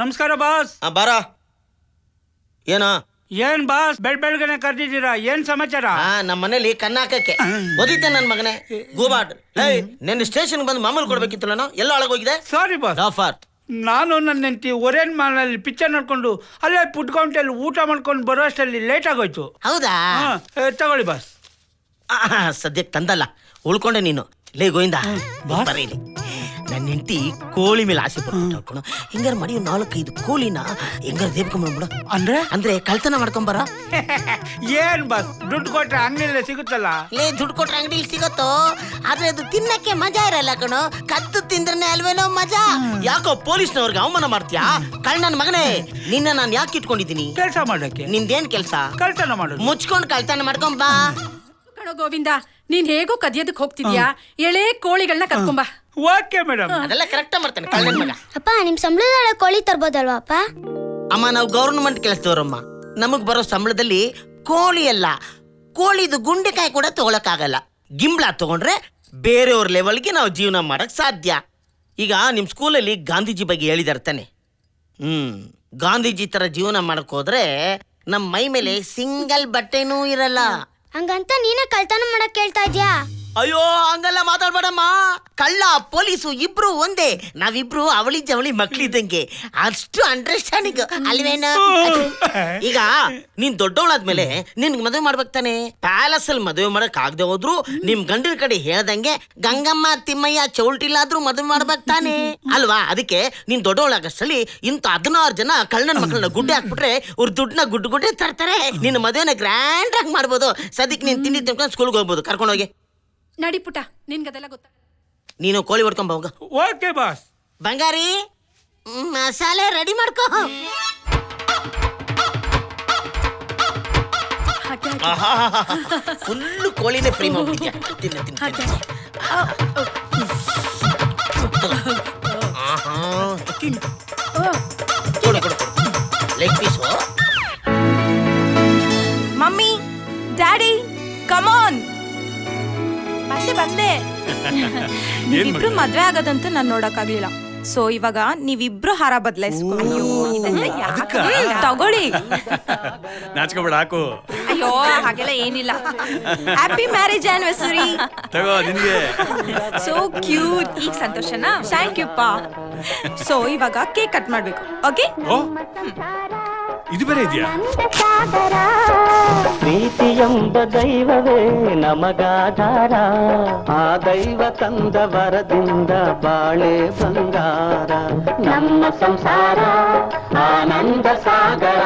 ನಮಸ್ಕಾರ ಬಾಸ್. ಬಾರ. ಏನೋ ಏನ್ ಬಾಸ್ ಬೆಳಗ್ಗೆನೆ ಕರೆದಿದ್ದೀರಾ? ಏನ್ ಸಮಾಚಾರ? ನಮ್ಮ ಮನೇಲಿ ಕನ್ನ ಹಾಕಕ್ಕೆ ಓದಿದ್ದೆ ನನ್ನ ಮಗನೇ ಗೋಬಾಟ್. ನಿನ್ನ ಸ್ಟೇಷನ್ ಬಂದು ಮಾಮೂಲು ಕೊಡ್ಬೇಕಿತ್ತು. ನಾನು ಎಲ್ಲ ಒಳಗೋಗಿದೆ. Sorry boss. ಆಫರ್. ನಾನು ನನ್ನ ಹೆಂಡತಿ ಒರೇನ್ ಮಾಲ್ನಲ್ಲಿ ಪಿಕ್ಚರ್ ನೋಡ್ಕೊಂಡು ಅಲ್ಲೇ ಫುಡ್ ಕೌಂಟಲ್ಲಿ ಊಟ ಮಾಡ್ಕೊಂಡು ಬರೋ ಅಷ್ಟಲ್ಲಿ ಲೇಟ್ ಆಗೋಯ್ತು. ಹೌದಾ? ತಗೊಳ್ಳಿ ಬಾಸ್. ಸದ್ಯಕ್ಕೆ ತಂದಲ್ಲ ಉಳ್ಕೊಂಡೆ ನೀನು. ಲೇ ಗೋವಿಂದ ಬರೀಲಿ. ನನ್ನ ಹೆಂಡತಿ ಕೋಳಿ ಮೇಲೆ ಆಸೆ ಪಡ್ಕೊಂಡು ಹಿಂಗಾರ ಮಾಡಿ 4-5 ಕೋಳಿನ ಹೆಂಗಾರ ದೇಬ್ಕೊಂಡ್ಬಿಡ. ಅಂದ್ರೆ ಕಳ್ತನ ಮಾಡ್ಕೊಂಬರ. ಏನ್ ಬಾಸ್ ದುಡ್ಡು ಕೊಟ್ರೆ ಅಂಗಡಿಯಲ್ಲೇ ಸಿಗುತ್ತಲ್ಲ. ಲೇ ದುಡ್ಡು ಕೊಟ್ರೆ ಅಂಗಡಿಲಿ ಸಿಗತ್ತೋ, ಆದ್ರೆ ಅದು ತಿನ್ನಕ್ಕೆ ಮಜಾ ಇರಲ್ಲ ಕಣೋ. ಕದ್ದು ತಿಂದ್ರೆ ಅಲ್ವೇನೋ ಮಜಾ. ಯಾಕೋ ಪೊಲೀಸ್ನವ್ರಿಗೆ ಅವಮಾನ ಮಾಡ್ತೀಯಾ? ನನ್ನ ಮಗನೇ, ನಿನ್ನ ನಾನು ಯಾಕೆ ಇಟ್ಕೊಂಡಿದ್ದೀನಿ? ಕೆಲಸ ಮಾಡಕ್ಕೆ. ನಿಂದೇನ್ ಕೆಲಸ? ಕಳ್ತನ ಮಾಡೋದು. ಮುಚ್ಕೊಂಡು ಕಳ್ತನ ಮಾಡ್ಕೊಂಬಾ. ಕಣೋ ಗೋವಿಂದ, ನೀನ್ ಹೇಗೋ ಕದಿಯೋದಕ್ಕೆ ಹೋಗ್ತಿದ್ಯಾ, ಎಳೆ ಕೋಳಿಗಳನ್ನ ಕತ್ಕೊಂಬ. Okay madam. ಅದೆಲ್ಲ ಕರೆಕ್ಟ್ ಮಾಡ್ತಾನೆ ಕಳ್ಳನ ಮಗ. ಅಪ್ಪ ನಿಮ್ ಸಂಬಳದ ಕೋಳಿ ತರ್ಬೋದಲ್ವಾ ಅಪ್ಪ? ಅಮ್ಮ ನಾವು ಗೌರ್ಮೆಂಟ್ ಕೆಲಸದವ್ರಮ್ಮ. ನಮಗ್ ಬರೋ ಸಂಬಳದಲ್ಲಿ ಕೋಳಿ ಅಲ್ಲ, ಕೋಳಿದು ಗುಂಡೆಕಾಯಿ ಕೂಡ ತಗೊಳಕ್ಕಾಗಲ್ಲ. ಗಿಂಬ್ಳ ತಗೊಂಡ್ರೆ ಬೇರೆಯವ್ರ ಲೆವೆಲ್ಗೆ ನಾವು ಜೀವನ ಮಾಡಕ್ ಸಾಧ್ಯ. ಈಗ ನಿಮ್ ಸ್ಕೂಲಲ್ಲಿ ಗಾಂಧೀಜಿ ಬಗ್ಗೆ ಹೇಳಿದಾರೆ ತಾನೆ. ಗಾಂಧೀಜಿ ತರ ಜೀವನ ಮಾಡಕ್ ಹೋದ್ರೆ ನಮ್ಮ ಮೈ ಮೇಲೆ ಸಿಂಗಲ್ ಬಟ್ಟೆನೂ ಇರಲ್ಲ. ಹಂಗಂತ ನೀನೇ ಕಳ್ತನ ಮಾಡಕ್ ಕೇಳ್ತಾ ಇದ್ಯಾ? ಅಯ್ಯೋ ಹಂಗಲ್ಲ ಮಾತಾಡ್ಬೇಡಮ್ಮ. ಕಳ್ಳ ಪೊಲೀಸು ಇಬ್ರು ಒಂದೇ. ನಾವಿಬ್ರು ಅವಳಿ ಜವಳಿ ಮಕ್ಳಿದ್ದಂಗೆ. ಅಷ್ಟು ಅಂಡರ್ಸ್ಟ್ಯಾಂಡಿಂಗ್ ಅಲ್ವೇನ? ಈಗ ನೀನ್ ದೊಡ್ಡವಳಾದ್ಮೇಲೆ ನಿನ್ಗೆ ಮದುವೆ ಮಾಡ್ಬೇಕು ತಾನೆ. ಪ್ಯಾಲೇಸ್ ಅಲ್ಲಿ ಮದುವೆ ಮಾಡಕ್ ಆಗದೆ ಹೋದ್ರು ನಿಮ್ ಗಂಡಿನ ಕಡೆ ಹೇಳ್ದಂಗೆ ಗಂಗಮ್ಮ ತಿಮ್ಮಯ್ಯ ಚೌಲ್ಟಿಲಾದ್ರೂ ಮದುವೆ ಮಾಡ್ಬೇಕು ತಾನೆ ಅಲ್ವಾ? ಅದಕ್ಕೆ ನೀನ್ ದೊಡ್ಡವಳಾಗಷ್ಟಲ್ಲಿ ಇಂತ 16 ಜನ ಕಳ್ಳನ ಮಕ್ಕಳನ್ನ ಗುಡ್ಡೆ ಹಾಕ್ಬಿಟ್ರೆ ಅವ್ರ ದುಡ್ಡನ್ನ ಗುಡ್ಡೆ ತರ್ತಾರೆ. ನಿನ್ನ ಮದುವೆನ ಗ್ರ್ಯಾಂಡ್ ಆಗಿ ಮಾಡ್ಬೋದು. ಸದ್ಯಕ್ಕೆ ನೀನ್ ತಿಂಡಿ ತಿನ್ಕೊಂಡು ಸ್ಕೂಲ್ಗೆ ಹೋಗ್ಬೋದು. ಕರ್ಕೊಂಡೋಗಿ ನಡಿ ಪುಟ, ನಿನ್ಗದೆಲ್ಲ ಗೊತ್ತ. ನೀನು ಕೋಳಿ ಹೊಡ್ಕೊಂಬ ಹೋಗ. Okay boss. ಬಂಗಾರಿ ಮಸಾಲೆ ರೆಡಿ ಮಾಡ್ಕೋ. ಫುಲ್ಲು ಕೋಳಿನೇ ಫ್ರೈ ಮಾಡ್ಬಿಟ್ಟಿದ್ಯಾ. ತಿನ್ನ ಕೊಡು ಕೊಡು leg piece. Mummy, daddy, come on. ಬಂದೆ. ನೀವಿಬ್ರು ಮದ್ವೆ ಆಗೋದಂತೂ ನಾನು ನೋಡಕ್ಕಾಗ್ಲಿಲ್ಲ. ಸೊ ಇವಾಗ ನೀವಿಬ್ರು ಹಾರ ಬದಲಾಯಿಸ್ಕೊಂಡು ತಗೊಳ್ಳಿ. ನಾಚ್ಕೋಬೇಡ, ಹಾಕು. ಅಯ್ಯೋ ಹಾಗೆಲ್ಲ ಏನಿಲ್ಲ. Happy marriage anniversary. ತಗೋ ನಿನ್ಗೆ. So cute. ಈಗ ಸಂತೋಷನಾ? ಥ್ಯಾಂಕ್ ಯು ಪಾ. ಸೊ ಇವಾಗ ಕೇಕ್ ಕಟ್ ಮಾಡ್ಬೇಕು. ಓಕೆ? ಇದು ಬೇರೆ ಇದೆಯಾ? ಪ್ರೀತಿಯೆಂಬ ದೈವವೇ ನಮಗಾಧಾರ. ಆ ದೈವ ತಂದ ವರದಿಂದ ಬಾಳೆ ಬಂಗಾರ. ನಮ್ಮ ಸಂಸಾರ ಆನಂದ ಸಾಗರ.